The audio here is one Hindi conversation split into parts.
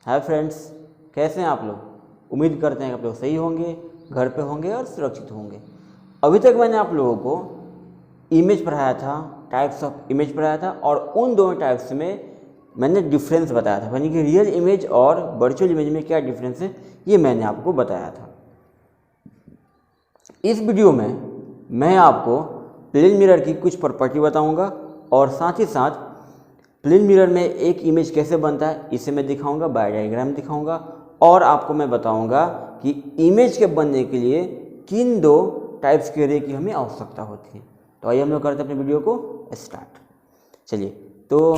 हाय फ्रेंड्स, कैसे हैं आप लोग। उम्मीद करते हैं कि आप लोग सही होंगे, घर पे होंगे और सुरक्षित होंगे। अभी तक मैंने आप लोगों को इमेज पढ़ाया था, टाइप्स ऑफ इमेज पढ़ाया था और उन दोनों टाइप्स में मैंने डिफरेंस बताया था, यानी कि रियल इमेज और वर्चुअल इमेज में क्या डिफरेंस है ये मैंने आपको बताया था। इस वीडियो में मैं आपको प्लेन मिरर की कुछ प्रॉपर्टी बताऊंगा और साथ ही साथ प्लेन मिरर में एक इमेज कैसे बनता है इसे मैं दिखाऊंगा, बाय डायग्राम दिखाऊंगा और आपको मैं बताऊंगा कि इमेज के बनने के लिए किन दो टाइप्स के रे की हमें आवश्यकता होती है। तो आइए हम लोग करते हैं अपने वीडियो को स्टार्ट। चलिए, तो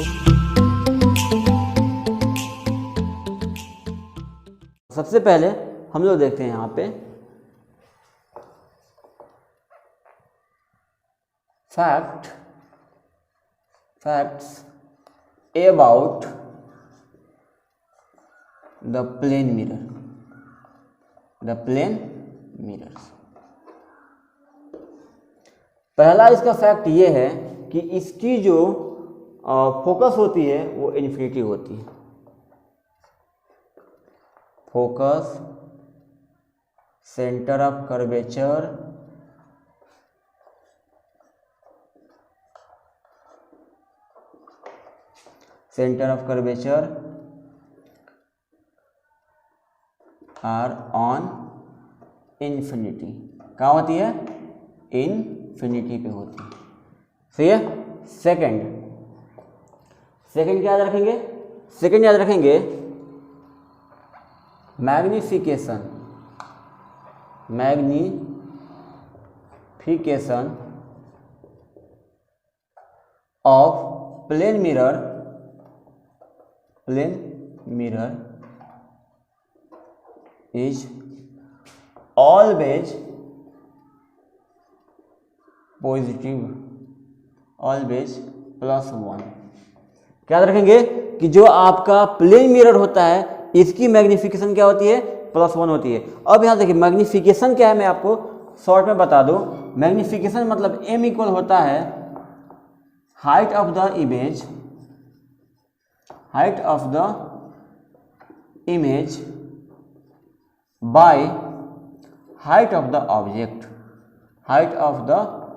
सबसे पहले हम लोग देखते हैं यहाँ पे facts about the plane mirrors। पहला इसका फैक्ट ये है कि इसकी जो फोकस होती है वो इन्फिनिटी होती है। Focus, centre of curvature, are on infinity. कहाँ होती है? इन्फिनिटी पे होती है। सही है। सेकंड क्या याद रखेंगे? सेकंड याद रखेंगे magnification of plane mirror is always positive, always +1। क्या याद रखेंगे कि जो आपका प्लेन मिरर होता है इसकी मैग्निफिकेशन क्या होती है? +1 होती है। अब यहाँ देखिए मैग्निफिकेशन क्या है, मैं आपको शॉर्ट में बता दूं। मैग्निफिकेशन मतलब m इक्वल होता है height of the image by height of the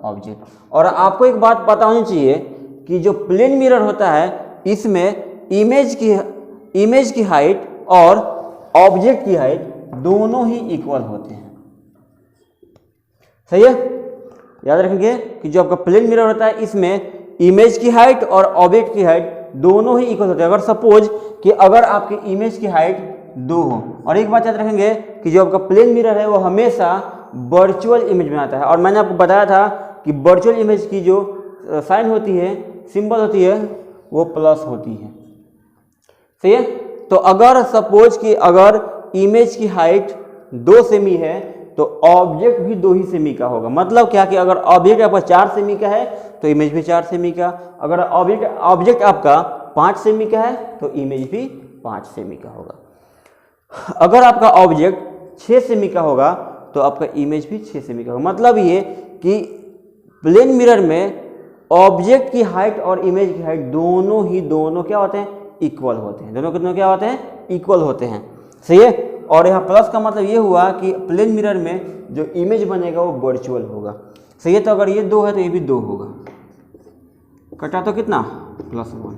object. और आपको एक बात पता होनी चाहिए कि जो प्लेन मिरर होता है इसमें इमेज की हाइट और ऑब्जेक्ट की हाइट दोनों ही इक्वल होते हैं। सही है। याद रखेंगे कि जो आपका प्लेन मिरर होता है इसमें इमेज की हाइट और ऑब्जेक्ट की हाइट दोनों ही इक्वल होते हैं। अगर सपोज कि अगर आपकी इमेज की हाइट 2 हो, और एक बात याद रखेंगे कि जो आपका प्लेन मिरर है वो हमेशा वर्चुअल इमेज बनाता है। और मैंने आपको बताया था कि वर्चुअल इमेज की जो साइन होती है, सिंबल होती है, वो प्लस होती है। सही है। तो अगर सपोज कि अगर इमेज की हाइट 2 सेमी है तो ऑब्जेक्ट भी 2 ही सेमी का होगा। मतलब क्या कि अगर ऑब्जेक्ट आपका 4 सेमी का है तो इमेज भी 4 सेमी का, अगर ऑब्जेक्ट आपका 5 सेमी का है तो इमेज भी 5 सेमी का होगा। अगर आपका ऑब्जेक्ट 6 सेमी का होगा तो आपका इमेज भी 6 सेमी का होगा। मतलब ये कि प्लेन मिरर में ऑब्जेक्ट की हाइट और इमेज की हाइट दोनों क्या होते हैं? इक्वल होते हैं। दोनों क्या होते हैं? इक्वल होते हैं। सही है। और यहाँ प्लस का मतलब ये हुआ कि प्लेन मिरर में जो इमेज बनेगा वो वर्चुअल होगा। सही है। तो अगर ये 2 है तो ये भी 2 होगा। कटा तो कितना? +1।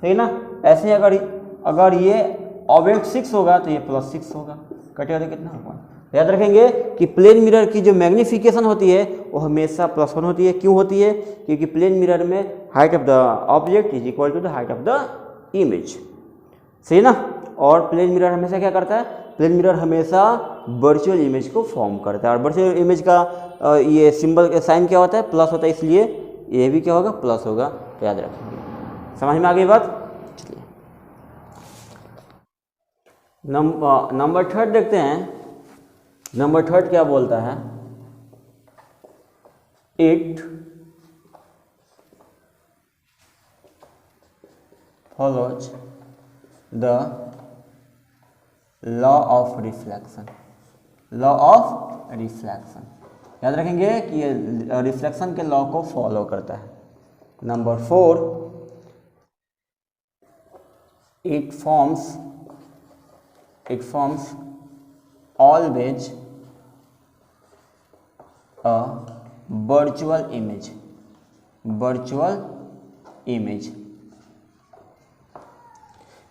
सही ना। ऐसे ही अगर ये ऑब्जेक्ट 6 होगा तो ये +6 होगा। कटेगा तो कितना होगा? याद रखेंगे कि प्लेन मिरर की जो मैग्निफिकेशन होती है वो हमेशा +1 होती है। क्यों होती है? क्योंकि प्लेन मिरर में height of the object is equal to the height of the image. सही ना। और प्लेन मिरर हमेशा क्या करता है? प्लेन मिरर हमेशा वर्चुअल इमेज को फॉर्म करता है। और वर्चुअल इमेज का ये सिंबल साइन क्या होता है? प्लस होता है, इसलिए ये भी क्या होगा? प्लस होगा। तो याद रखेंगे। समझ में आ गई बात? चलिए नंबर 3 देखते हैं। नंबर 3 क्या बोलता है? It follows the law of reflection. याद रखेंगे कि ये रिफ्लेक्शन के लॉ को फॉलो करता है। Number 4, it forms it forms always a virtual image.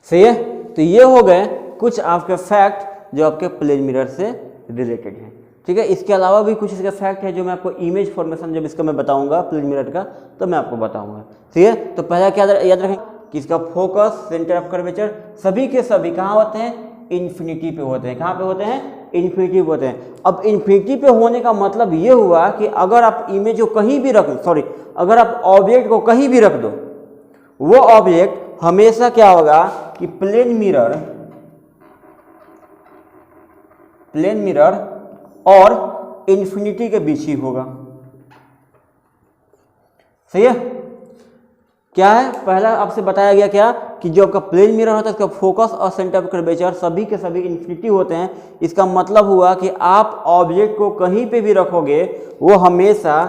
सही है। तो ये हो गए कुछ आपके फैक्ट जो आपके प्लेन मिरर से रिलेटेड हैं। ठीक है, इसके अलावा भी कुछ इसके फैक्ट है जो मैं आपको इमेज फॉर्मेशन जब इसका मैं बताऊंगा प्लेन मिरर का तो मैं आपको बताऊंगा। ठीक है, तो पहला क्या याद रखें कि इसका फोकस, सेंटर ऑफ कर्वेचर सभी के सभी कहाँ होते हैं? इन्फिनिटी पे होते हैं। कहाँ पे होते हैं? इन्फिनिटी पे होते हैं। अब इन्फिनिटी पे होने का मतलब ये हुआ कि अगर आप इमेज को कहीं भी रख अगर आप ऑब्जेक्ट को कहीं भी रख दो, वो ऑब्जेक्ट हमेशा क्या होगा कि प्लेन मिरर और इन्फिनिटी के बीच ही होगा। सही है। क्या है? पहला आपसे बताया गया क्या कि जो आपका प्लेन मिरर होता है उसका फोकस और सेंटर ऑफ कर्वेचर सभी के सभी इन्फिनिटी होते हैं। इसका मतलब हुआ कि आप ऑब्जेक्ट को कहीं पे भी रखोगे वो हमेशा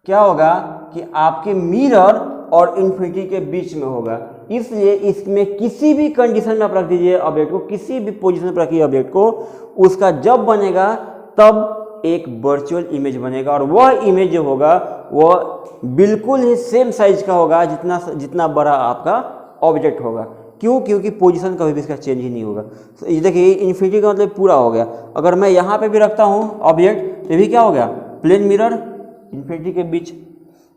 क्या होगा कि आपके मिरर और इन्फिनिटी के बीच में होगा। इसलिए इसमें किसी भी कंडीशन में आप रख दीजिए ऑब्जेक्ट को, किसी भी पोजीशन पर रखिए ऑब्जेक्ट को, उसका जब बनेगा तब एक वर्चुअल इमेज बनेगा और वह इमेज जो होगा वह बिल्कुल ही सेम साइज का होगा जितना बड़ा आपका ऑब्जेक्ट होगा। क्यों? क्योंकि पोजीशन कभी भी इसका चेंज ही नहीं होगा। तो ये देखिए इन्फिनिटी का मतलब पूरा हो गया। अगर मैं यहाँ पे भी रखता हूँ ऑब्जेक्ट तो भी क्या हो गया? प्लेन मिरर इन्फिनिटी के बीच।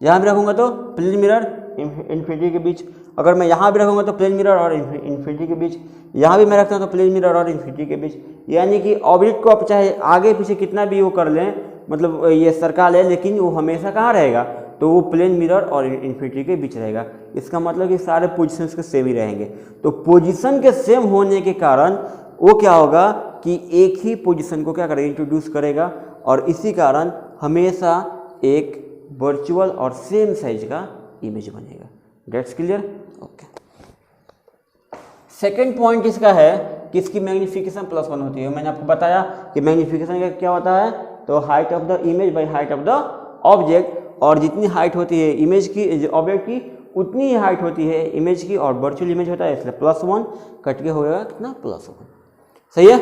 यहाँ भी रखूँगा तो प्लेन मिरर इन्फिनिटी के बीच। अगर मैं यहाँ भी रखूँगा तो प्लेन मिरर और इन्फिनिटी के बीच। यहाँ भी मैं रखता हूँ तो प्लेन मिरर और इन्फिनिटी के बीच। यानी कि ऑब्जेक्ट को आप चाहे आगे पीछे कितना भी वो कर लें, मतलब ये सर्कल है, लेकिन वो हमेशा कहाँ रहेगा? तो वो प्लेन मिरर और इन्फिनिटी के बीच रहेगा। इसका मतलब कि सारे पोजीशंस के सेम ही रहेंगे। तो पोजीशन के सेम होने के कारण वो क्या होगा कि एक ही पोजीशन को क्या करेगा? इंट्रोड्यूस करेगा और इसी कारण हमेशा एक वर्चुअल और सेम साइज का इमेज बनेगा। That's clear? Okay. Second point इसका है कि इसकी मैग्नीफिकेशन +1 होती है। मैंने आपको बताया कि मैग्नीफिकेशन का क्या होता है, तो height of the image by height of the object, और जितनी हाइट होती है इमेज की ऑब्जेक्ट की उतनी ही हाइट होती है इमेज की, और वर्चुअल इमेज होता है इसलिए +1 कट के होगा कितना? +1। सही है।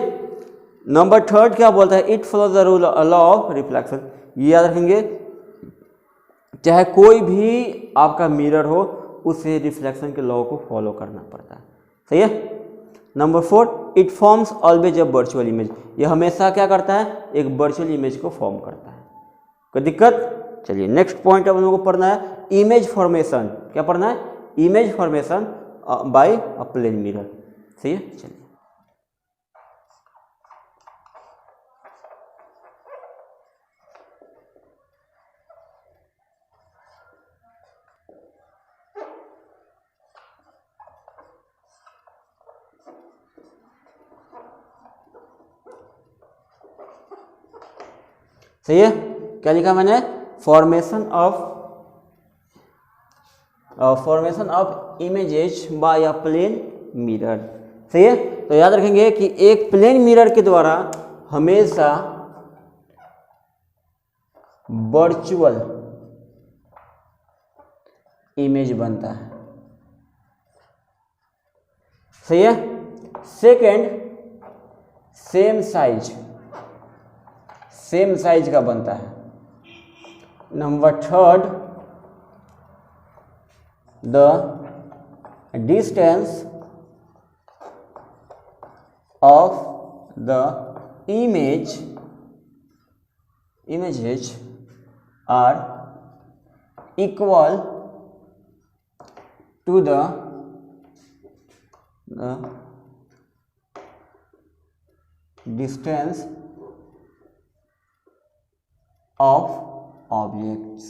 नंबर थर्ड क्या बोलता है? It follows the rule law of reflection. ये याद रखेंगे, चाहे कोई भी आपका मिरर हो उसे रिफ्लेक्शन के लॉ को फॉलो करना पड़ता है। सही है। Number 4, it forms always a virtual image. ये हमेशा क्या करता है? एक वर्चुअल इमेज को फॉर्म करता है। कोई दिक्कत? चलिए नेक्स्ट पॉइंट अब हम लोग को पढ़ना है इमेज फॉर्मेशन। क्या पढ़ना है? Image formation by a plane mirror. सही है। चलिए सही है। क्या लिखा मैंने? Formation of images by a plane mirror. सही है। तो याद रखेंगे कि एक प्लेन मिरर के द्वारा हमेशा वर्चुअल इमेज बनता है। सही है। सेकेंड, सेम साइज का बनता है। Number third, the distance of the images are equal to the distance of objects।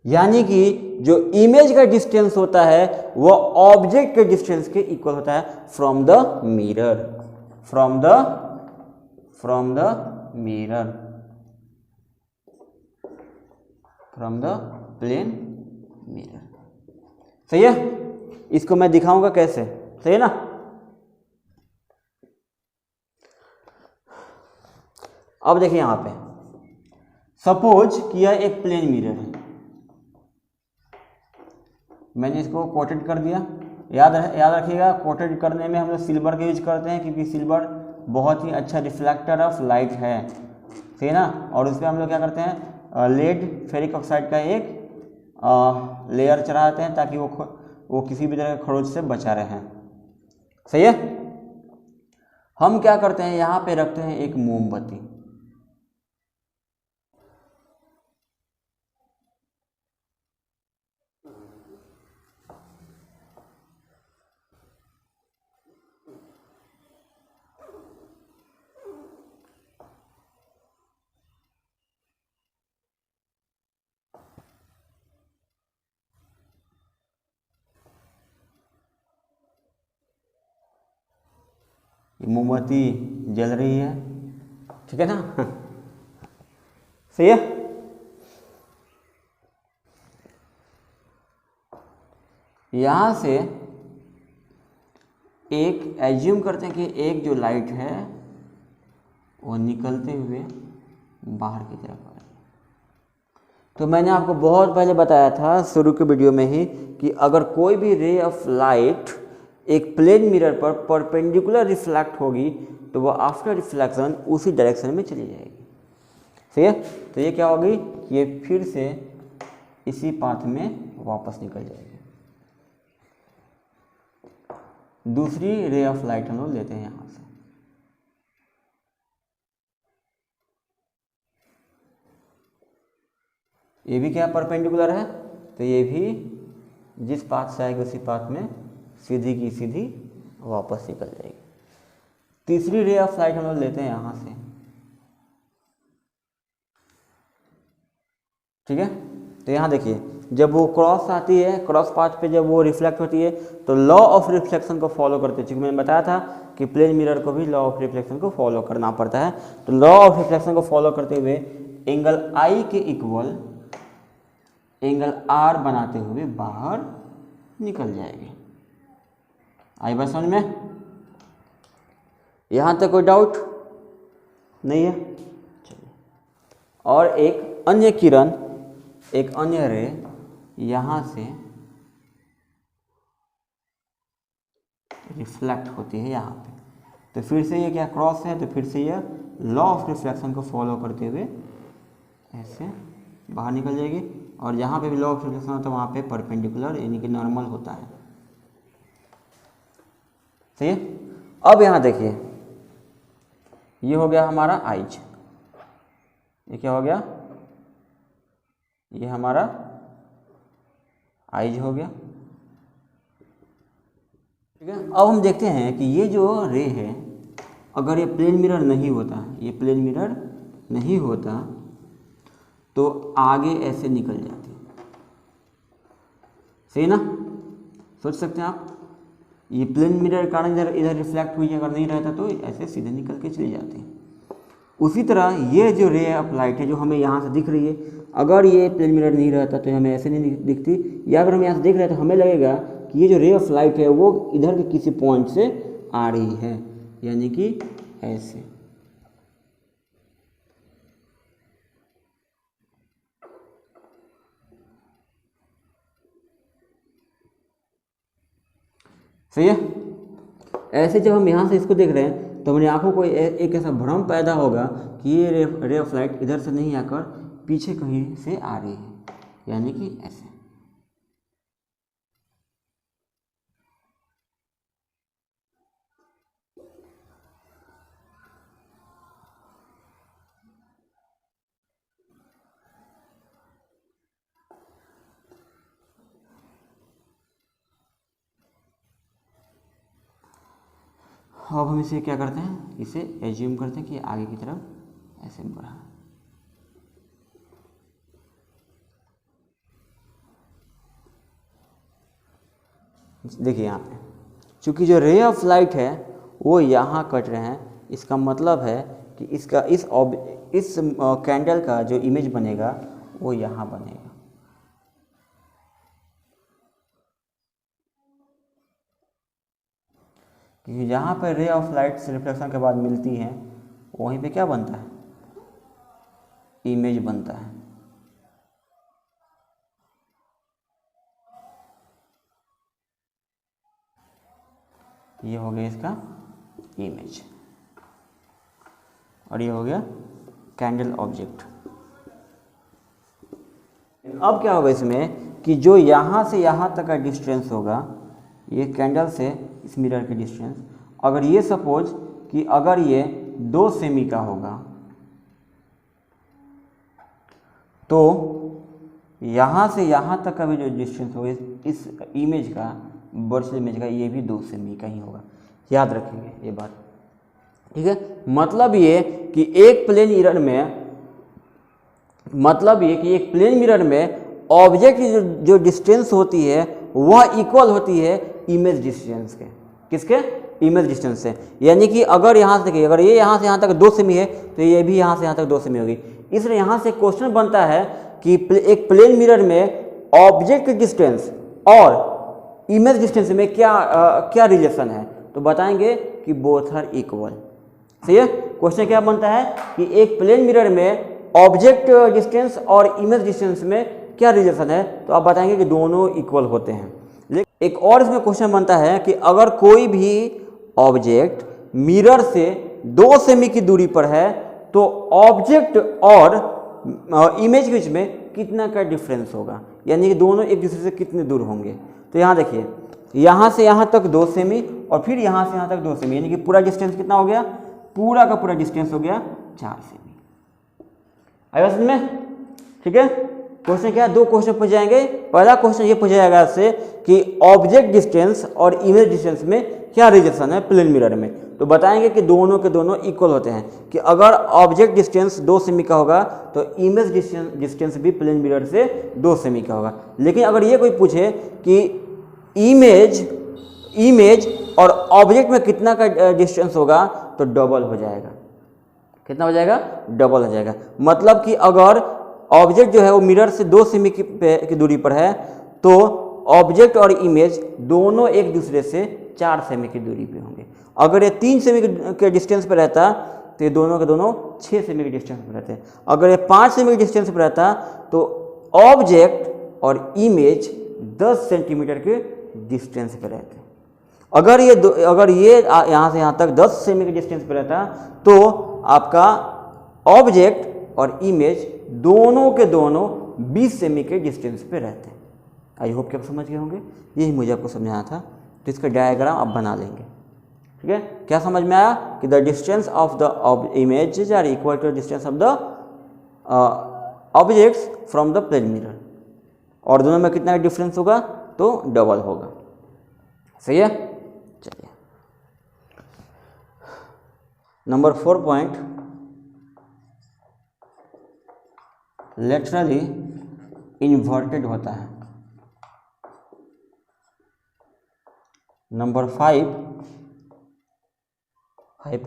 यानी कि जो इमेज का डिस्टेंस होता है वो ऑब्जेक्ट के डिस्टेंस के इक्वल होता है from the mirror, from the plane mirror. सही है। इसको मैं दिखाऊंगा कैसे। सही है ना। अब देखिए यहां पे सपोज कि यह एक प्लेन मिरर है। मैंने इसको कोटेड कर दिया याद रखिएगा, कोटेड करने में हम लोग सिल्वर का यूज करते हैं क्योंकि सिल्वर बहुत ही अच्छा रिफ्लेक्टर ऑफ लाइट है, सही है ना। और उस पर हम लोग क्या करते हैं, लेड फेरिक ऑक्साइड का एक लेयर चढ़ाते हैं ताकि वो किसी भी तरह के खरोच से बचा रहे, सही है। हम क्या करते हैं, यहाँ पे रखते हैं एक मोमबत्ती, मोमबत्ती जल रही है, ठीक है ना सही है। यहाँ से एक एज्यूम करते हैं कि एक जो लाइट है वो निकलते हुए बाहर की तरफ आ रही है। तो मैंने आपको बहुत पहले बताया था शुरू के वीडियो में ही कि अगर कोई भी रे ऑफ लाइट एक प्लेन मिरर पर परपेंडिकुलर रिफ्लेक्ट होगी तो वो आफ्टर रिफ्लेक्शन उसी डायरेक्शन में चली जाएगी, सही है। तो ये क्या होगी, ये फिर से इसी पाथ में वापस निकल जाएगी। दूसरी रे ऑफ लाइट हम लोग लेते हैं यहाँ से, ये भी क्या परपेंडिकुलर है, तो ये भी जिस पाथ से आएगी उसी पाथ में सीधी की सीधी वापस निकल जाएगी। तीसरी रे ऑफ लाइट हम लोग लेते हैं यहाँ से, ठीक है। तो यहाँ देखिए जब वो क्रॉस आती है, क्रॉस पाथ पे जब वो रिफ्लेक्ट होती है तो लॉ ऑफ रिफ्लेक्शन को फॉलो करते हैं, क्योंकि मैंने बताया था कि प्लेन मिरर को भी लॉ ऑफ रिफ्लेक्शन को फॉलो करना पड़ता है। तो लॉ ऑफ रिफ्लेक्शन को फॉलो करते हुए एंगल आई के इक्वल एंगल आर बनाते हुए बाहर निकल जाएगी। आई बात समझ में, यहाँ तक कोई डाउट नहीं है। चलिए, और एक अन्य किरण, एक अन्य रे यहाँ से रिफ्लेक्ट होती है यहाँ पे, तो फिर से ये क्या क्रॉस है, तो फिर से ये लॉ ऑफ रिफ्लेक्शन को फॉलो करते हुए ऐसे बाहर निकल जाएगी। और जहाँ पे भी लॉ ऑफ रिफ्लेक्शन होता है वहाँ पे परपेंडिकुलर यानी कि नॉर्मल होता है, सही है। अब यहाँ देखिए ये हो गया हमारा आइज, ये क्या हो गया, ये हमारा आइज हो गया, ठीक है। अब हम देखते हैं कि ये जो रे है अगर ये प्लेन मिरर नहीं होता, ये प्लेन मिरर नहीं होता तो आगे ऐसे निकल जाती, सही ना। सोच सकते हैं आप, ये प्लेन मिरर के कारण इधर रिफ्लेक्ट हुई, अगर नहीं रहता तो ऐसे सीधे निकल के चली जाती। उसी तरह ये जो रे ऑफ लाइट है जो हमें यहाँ से दिख रही है, अगर ये प्लेन मिरर नहीं रहता तो हमें ऐसे नहीं दिखती, या अगर हम यहाँ से देख रहे हैं तो हमें लगेगा कि ये जो रे ऑफ लाइट है वो इधर के किसी पॉइंट से आ रही है, यानी कि ऐसे। सही है। ऐसे जब हम यहाँ से इसको देख रहे हैं तो हमारी आंखों को एक ऐसा भ्रम पैदा होगा कि ये रे ऑफ लाइट इधर से नहीं आकर पीछे कहीं से आ रही है, यानी कि ऐसे। अब हम इसे क्या करते हैं, इसे एज्यूम करते हैं कि आगे की तरफ ऐसे बढ़ा। देखिए यहाँ पे चूँकि जो रे ऑफ लाइट है वो यहाँ कट रहे हैं, इसका मतलब है कि इसका इस कैंडल का जो इमेज बनेगा वो यहाँ बनेगा। क्योंकि जहाँ पर रे ऑफ लाइट से रिफ्लेक्शन के बाद मिलती हैं वहीं पे क्या बनता है, इमेज बनता है। ये हो गया इसका इमेज और ये हो गया कैंडल ऑब्जेक्ट। अब क्या होगा इसमें कि जो यहाँ से यहाँ तक का डिस्टेंस होगा, ये कैंडल से इस मिरर के डिस्टेंस, अगर ये सपोज कि अगर ये 2 सेमी का होगा तो यहाँ से यहाँ तक का भी जो डिस्टेंस होगा इस इमेज का, वर्चुअल इमेज का, ये भी 2 सेमी का ही होगा। याद रखेंगे ये बात, ठीक है। मतलब ये कि एक प्लेन मिरर में ऑब्जेक्ट की जो डिस्टेंस होती है वह इक्वल होती है इमेज डिस्टेंस के। किसके? इमेज डिस्टेंस से। यानी कि अगर यहाँ से देखिए, अगर ये यहाँ से यहाँ तक 2 सेमी है तो ये भी यहाँ से यहाँ तक 2 सेमी होगी। इसलिए यहाँ से क्वेश्चन बनता है कि एक प्लेन मिरर में ऑब्जेक्ट की डिस्टेंस और इमेज डिस्टेंस में क्या रिलेशन है, तो बताएंगे कि बोथ आर इक्वल। सही है। क्वेश्चन क्या बनता है कि एक प्लेन मिरर में ऑब्जेक्ट डिस्टेंस और इमेज डिस्टेंस में क्या रिलेशन है, तो आप बताएंगे कि दोनों इक्वल होते हैं। लेकिन एक और इसमें क्वेश्चन बनता है कि अगर कोई भी ऑब्जेक्ट मिरर से 2 सेमी की दूरी पर है तो ऑब्जेक्ट और इमेज के बीच में कितना का डिफरेंस होगा, यानी कि दोनों एक दूसरे से कितने दूर होंगे। तो यहाँ देखिए, यहाँ से यहाँ तक 2 सेमी और फिर यहाँ से यहाँ तक 2 सेमी, यानी कि पूरा डिस्टेंस कितना हो गया, पूरा का पूरा डिस्टेंस हो गया 4 सेमी। आया समझ में? ठीक है। क्वेश्चन क्या है, 2 क्वेश्चन पूछ जाएंगे। पहला क्वेश्चन ये पूछा जाएगा आपसे कि ऑब्जेक्ट डिस्टेंस और इमेज डिस्टेंस में क्या रिलेशन है प्लेन मिरर में, तो बताएंगे कि दोनों के दोनों इक्वल होते हैं। कि अगर ऑब्जेक्ट डिस्टेंस 2 सेमी का होगा तो इमेज डिस्टेंस भी प्लेन मिरर से 2 सेमी का होगा। लेकिन अगर ये कोई पूछे कि इमेज और ऑब्जेक्ट में कितना का डिस्टेंस होगा, तो डबल हो जाएगा। कितना हो जाएगा? डबल हो जाएगा। मतलब कि अगर ऑब्जेक्ट जो है वो मिरर से 2 सेमी की दूरी पर है तो ऑब्जेक्ट और इमेज दोनों एक दूसरे से 4 सेमी की दूरी पे होंगे। अगर ये 3 सेमी के डिस्टेंस पर रहता तो ये दोनों के दोनों 6 सेमी के डिस्टेंस पर रहते हैं। अगर ये 5 सेमी के डिस्टेंस पर रहता तो ऑब्जेक्ट और इमेज 10 सेंटीमीटर के डिस्टेंस पर रहते। अगर ये यहाँ से यहाँ तक 10 सेमी के डिस्टेंस पर रहता तो आपका ऑब्जेक्ट और इमेज दोनों के दोनों 20 सेमी के डिस्टेंस पे रहते हैं। आई होप कि आप समझ गए होंगे। यही मुझे आपको समझाना था, तो इसका डायग्राम आप बना लेंगे। ठीक है। क्या समझ में आया कि the distance of the images are equal to distance of the objects from the plane mirror, और दोनों में कितना डिफरेंस होगा, तो डबल होगा। सही है। चलिए नंबर 4 पॉइंट, लेटरली इन्वर्टेड होता है। नंबर 5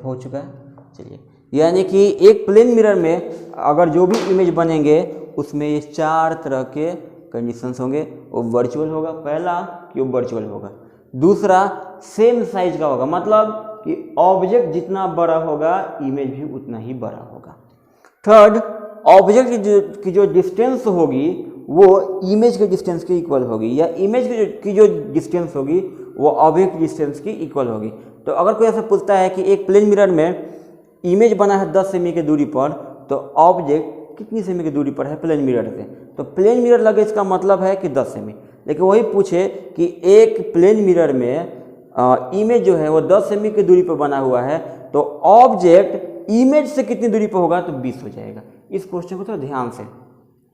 हो चुका है। चलिए, यानी कि एक प्लेन मिरर में अगर जो भी इमेज बनेंगे उसमें ये 4 तरह के कंडीशंस होंगे। वो वर्चुअल होगा, पहला कि वो वर्चुअल होगा, दूसरा सेम साइज का होगा, मतलब कि ऑब्जेक्ट जितना बड़ा होगा इमेज भी उतना ही बड़ा होगा। थर्ड, ऑब्जेक्ट की जो डिस्टेंस होगी वो इमेज के डिस्टेंस के इक्वल होगी, या इमेज की जो डिस्टेंस होगी वो ऑब्जेक्ट डिस्टेंस की इक्वल होगी। तो अगर कोई ऐसा पूछता है कि एक प्लेन मिरर में इमेज बना है 10 सेमी की दूरी पर, तो ऑब्जेक्ट कितनी सेमी की दूरी पर है प्लेन मिरर से, तो प्लेन मिरर लगे इसका मतलब है कि 10 सेमी। लेकिन वही पूछे कि एक प्लेन मिरर में इमेज जो है वो 10 सेमी की दूरी पर बना हुआ है, तो ऑब्जेक्ट इमेज से कितनी दूरी पर होगा, तो 20 हो जाएगा। इस क्वेश्चन को थोड़ा ध्यान से,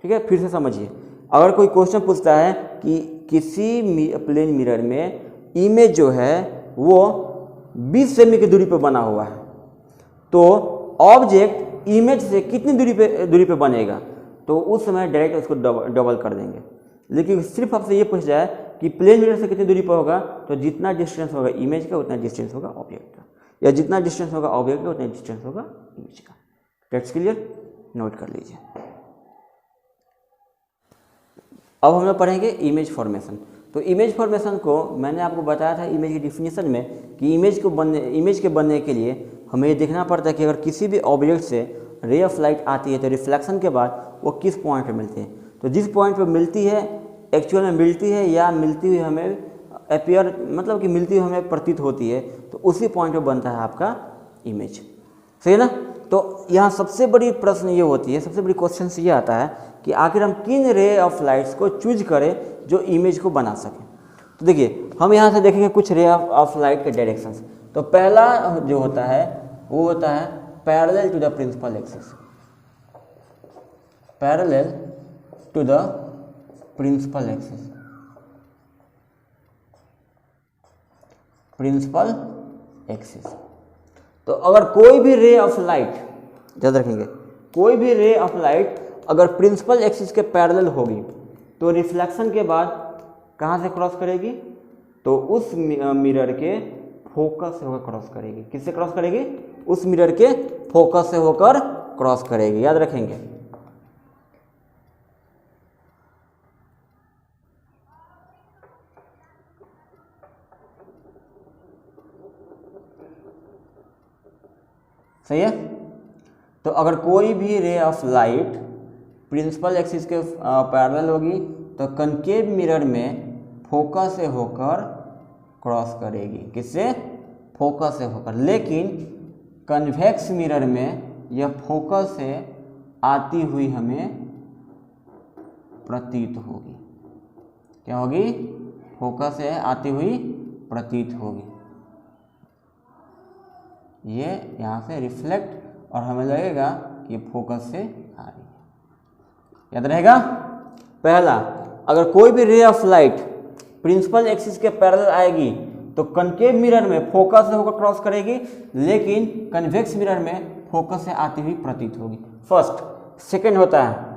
ठीक है, फिर से समझिए। अगर कोई क्वेश्चन पूछता है कि किसी प्लेन मिरर में इमेज जो है वो 20 सेमी की दूरी पर बना हुआ है, तो ऑब्जेक्ट इमेज से कितनी दूरी पे बनेगा, तो उस समय डायरेक्ट उसको डबल कर देंगे। लेकिन सिर्फ आपसे ये पूछ जाए कि प्लेन मिरर से कितनी दूरी पर होगा, तो जितना डिस्टेंस होगा इमेज का उतना डिस्टेंस होगा ऑब्जेक्ट का, या जितना डिस्टेंस होगा ऑब्जेक्ट का उतना डिस्टेंस होगा इमेज का। दैट्स क्लियर, नोट कर लीजिए। अब हम लोग पढ़ेंगे इमेज फॉर्मेशन। तो इमेज फॉर्मेशन को मैंने आपको बताया था इमेज की डिफिनीशन में कि इमेज के बनने के लिए हमें ये देखना पड़ता है कि अगर किसी भी ऑब्जेक्ट से रे ऑफ लाइट आती है तो रिफ्लेक्शन के बाद वो किस पॉइंट पे मिलती है। तो जिस पॉइंट पे मिलती है, एक्चुअल में मिलती है या मिलती हुई हमें अपीयर मतलब कि मिलती हुई हमें प्रतीत होती है, तो उसी पॉइंट पे बनता है आपका इमेज। सही है ना। तो यहाँ सबसे बड़ी प्रश्न ये होती है, सबसे बड़ी क्वेश्चन ये आता है कि आखिर हम किन रे ऑफ लाइट्स को चूज करें जो इमेज को बना सकें। तो देखिए हम यहाँ से देखेंगे कुछ रे ऑफ लाइट के डायरेक्शंस। तो पहला जो होता है वो होता है parallel to the principal axis, parallel to the principal axis, principal axis. तो अगर कोई भी रे ऑफ लाइट, याद रखेंगे, कोई भी रे ऑफ लाइट अगर प्रिंसिपल एक्सिस के पैरेलल होगी तो रिफ्लेक्शन के बाद कहाँ से क्रॉस करेगी, तो उस मिरर के फोकस से होकर क्रॉस करेगी। किससे क्रॉस करेगी, उस मिरर के फोकस से होकर क्रॉस करेगी, याद रखेंगे। सही है। तो अगर कोई भी ray of light principal axis के पैरेलल होगी तो कनकेव मिरर में फोकस से होकर क्रॉस करेगी। किससे, फोकस से होकर। लेकिन कन्वेक्स मिरर में यह फोकस से आती हुई हमें प्रतीत होगी। क्या होगी, फोकस से आती हुई प्रतीत होगी। ये यहाँ से रिफ्लेक्ट और हमें लगेगा कि फोकस से आ रही है। याद रहेगा। पहला, अगर कोई भी ray of light principal axis के पैरेलल आएगी तो कनकेव मिरर में फोकस से होकर क्रॉस करेगी, लेकिन कन्वेक्स मिरर में फोकस से आती हुई प्रतीत होगी। फर्स्ट। सेकंड होता है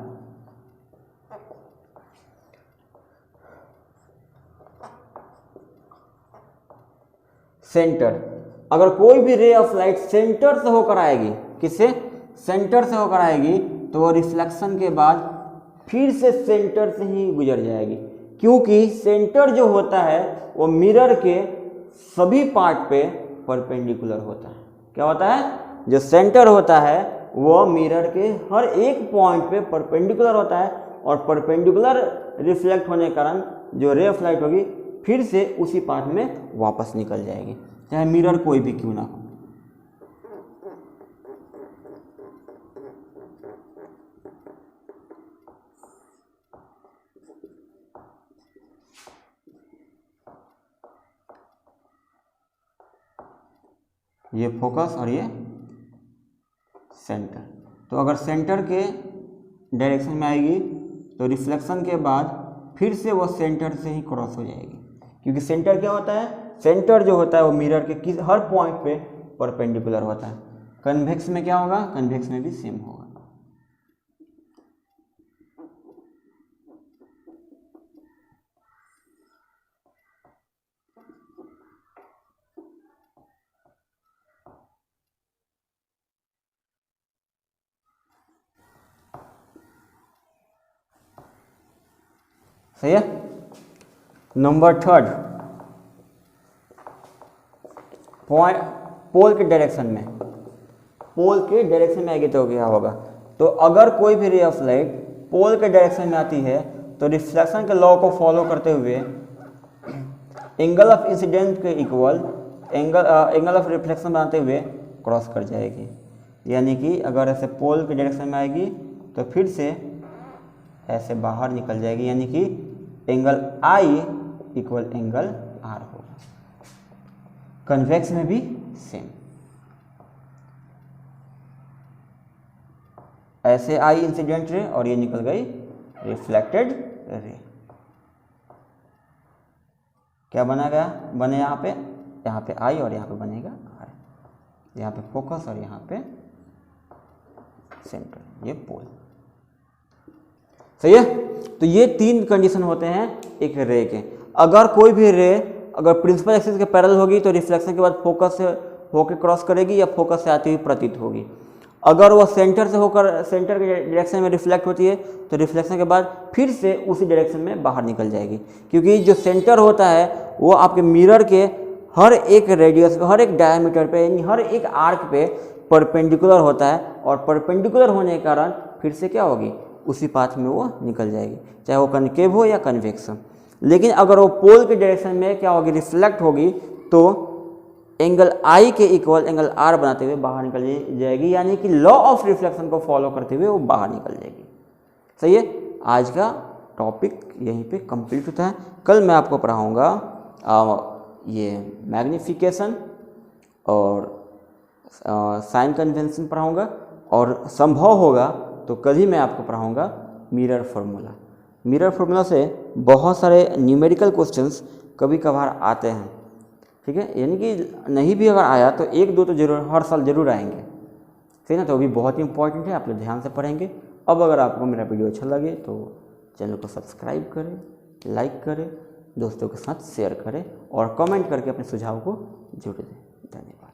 सेंटर। अगर कोई भी रे ऑफ लाइट सेंटर से होकर आएगी, किससे, सेंटर से होकर आएगी, तो वो रिफ्लेक्शन के बाद फिर से सेंटर से ही गुजर जाएगी, क्योंकि सेंटर जो होता है वो मिरर के सभी पार्ट पे परपेंडिकुलर होता है। क्या होता है, जो सेंटर होता है वो मिरर के हर एक पॉइंट पे परपेंडिकुलर होता है, और परपेंडिकुलर रिफ्लेक्ट होने के कारण जो रे ऑफ लाइट होगी फिर से उसी पार्ट में वापस निकल जाएगी, चाहे मिरर कोई भी क्यों ना हो। ये फोकस और ये सेंटर। तो अगर सेंटर के डायरेक्शन में आएगी तो रिफ्लेक्शन के बाद फिर से वो सेंटर से ही क्रॉस हो जाएगी, क्योंकि सेंटर क्या होता है, सेंटर जो होता है वो मिरर के हर पॉइंट पे परपेंडिकुलर होता है। कन्वेक्स में क्या होगा, कन्वेक्स में भी सेम होगा। सही है। नंबर थर्ड, पोल के डायरेक्शन में, पोल के डायरेक्शन में आएगी तो क्या होगा, तो अगर कोई भी रे ऑफ लाइट पोल के डायरेक्शन में आती है तो रिफ्लेक्शन के लॉ को फॉलो करते हुए एंगल ऑफ इंसिडेंट के इक्वल एंगल ऑफ रिफ्लेक्शन बनाते हुए क्रॉस कर जाएगी। यानी कि अगर ऐसे पोल के डायरेक्शन में आएगी तो फिर से ऐसे बाहर निकल जाएगी, यानी कि angle i equal angle r होगा। कन्वेक्स में भी सेम, ऐसे आई इंसिडेंट रे और ये निकल गई रिफ्लेक्टेड रे। क्या बना गया, बने यहाँ पे आई और यहाँ पे बनेगा आर, यहाँ पे फोकस और यहाँ पे सेंटर, ये पोल। सही है। तो ये तीन कंडीशन होते हैं एक रे के। अगर कोई भी रे अगर प्रिंसिपल एक्सिस के पैरेलल होगी तो रिफ्लेक्शन के बाद फोकस से होकर क्रॉस करेगी या फोकस से आती हुई प्रतीत होगी। अगर वो सेंटर से होकर सेंटर के डायरेक्शन में रिफ्लेक्ट होती है तो रिफ्लेक्शन के बाद फिर से उसी डायरेक्शन में बाहर निकल जाएगी, क्योंकि जो सेंटर होता है वो आपके मिरर के हर एक रेडियस पे, हर एक डायमीटर पे, यानी हर एक आर्क पे परपेंडिकुलर होता है, और परपेंडिकुलर होने के कारण फिर से क्या होगी, उसी पाथ में वो निकल जाएगी, चाहे वो कनकेव हो या कन्वेक्स। लेकिन अगर वो पोल के डायरेक्शन में क्या होगी, रिफ्लेक्ट होगी, तो एंगल आई के इक्वल एंगल आर बनाते हुए बाहर निकल जाएगी, यानी कि लॉ ऑफ रिफ्लेक्शन को फॉलो करते हुए वो बाहर निकल जाएगी। सही है, आज का टॉपिक यहीं पे कंप्लीट होता है। कल मैं आपको पढ़ाऊँगा ये मैग्नीफिकेशन और साइन कन्वेंशन पढ़ाऊँगा, और संभव होगा तो कल ही मैं आपको पढ़ाऊँगा मिरर फार्मूला। मिरर फार्मूला से बहुत सारे न्यूमेरिकल क्वेश्चंस कभी कभार आते हैं, ठीक है, यानी कि नहीं भी अगर आया तो एक दो तो जरूर हर साल जरूर आएंगे, सही ना। तो अभी बहुत ही इंपॉर्टेंट है, आप लोग ध्यान से पढ़ेंगे। अब अगर आपको मेरा वीडियो अच्छा लगे तो चैनल को सब्सक्राइब करें, लाइक करें, दोस्तों के साथ शेयर करें और कमेंट करके अपने सुझाव को जोड़ दें। धन्यवाद।